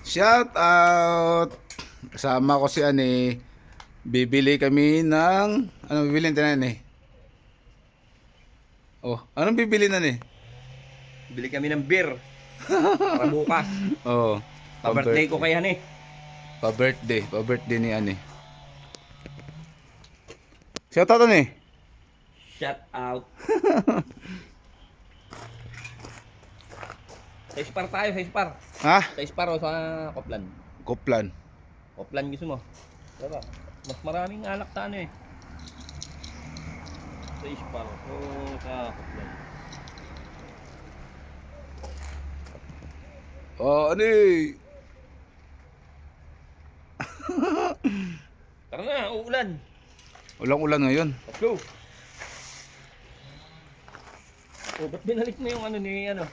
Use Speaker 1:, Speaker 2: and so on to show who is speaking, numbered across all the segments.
Speaker 1: Shout out! Kasama ko si Ani. Bibili kami ng... Anong bibili natin eh? Oh, anong bibili na ni?
Speaker 2: Bili kami ng beer. Para bukas.
Speaker 1: Oh,
Speaker 2: Pa-birthday ko kay Hani.
Speaker 1: Pa-birthday ni Ani. Shout out Ani.
Speaker 2: Shout out. Sa Ispar tayo, sa Ispar.
Speaker 1: Ha?
Speaker 2: Sa Ispar o sa Koplan.
Speaker 1: Koplan.
Speaker 2: Koplan gusto mo? Diba? Mas maraming alak sa ano eh. Sa Ispar o sa Koplan.
Speaker 1: Oh, Ani.
Speaker 2: Tara na, uulan.
Speaker 1: Ulang-ulan ngayon.
Speaker 2: Let's go. Oh, ba't binalik mo yung ano ni ano?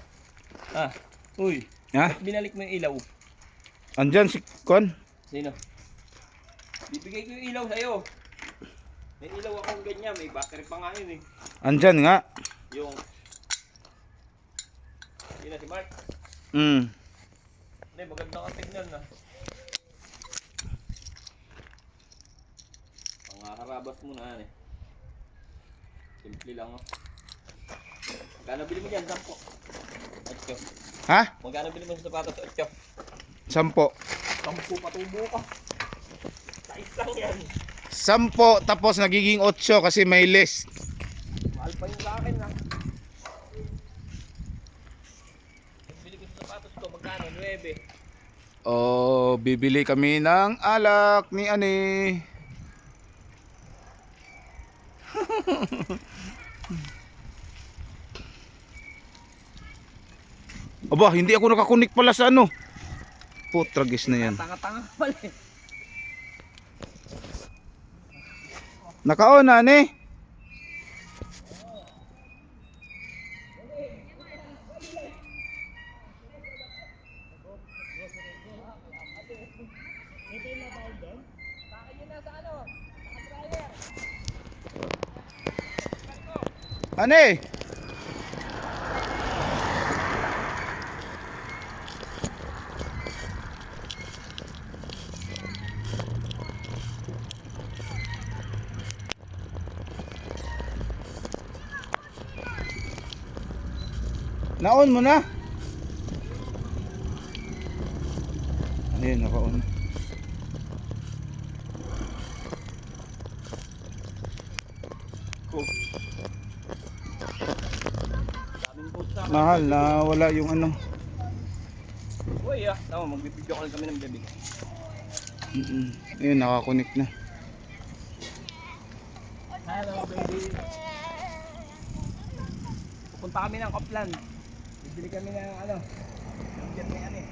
Speaker 2: Ah, uy.
Speaker 1: Ha?
Speaker 2: Ba't binalik mo yung ilaw?
Speaker 1: Andyan si Kon.
Speaker 2: Sino? Bibigay ko yung ilaw sa'yo. May ilaw akong ganyan, may battery pa nga yun eh.
Speaker 1: Andyan nga.
Speaker 2: Yung... Yun na si Mark. Hindi, maganda ka tignan na. Pangaharabas mo na yan eh. Simple lang oh. Magkano bili mo dyan? 10. 8.
Speaker 1: Ha?
Speaker 2: Magkano bili mo sa sapatos? 8.
Speaker 1: 10.
Speaker 2: 10 patubo ka. Size lang yan.
Speaker 1: 10 tapos nagiging 8 kasi may list.
Speaker 2: Mahal pa yung akin ha. Bili ko sa sapatos ko, magkano? 9.
Speaker 1: Oh, bibili kami ng alak ni Ani. Aba, hindi ako nakakunik pala sa ano. Putragis na yan.
Speaker 2: Tanga-tanga pala eh.
Speaker 1: Nakaon na ni. Ani? Naon mo na? Ayun, nakaon.
Speaker 2: Cool. Daming boat sa akin.
Speaker 1: Mahal na wala yung ano.
Speaker 2: Uy ah, tama, magbibideo call kami ng gabi.
Speaker 1: Ayun, nakakunik na.
Speaker 2: Hello baby. Pupunta kami ng Koplan. Bibili kami ng ano. Ng jet na yan eh.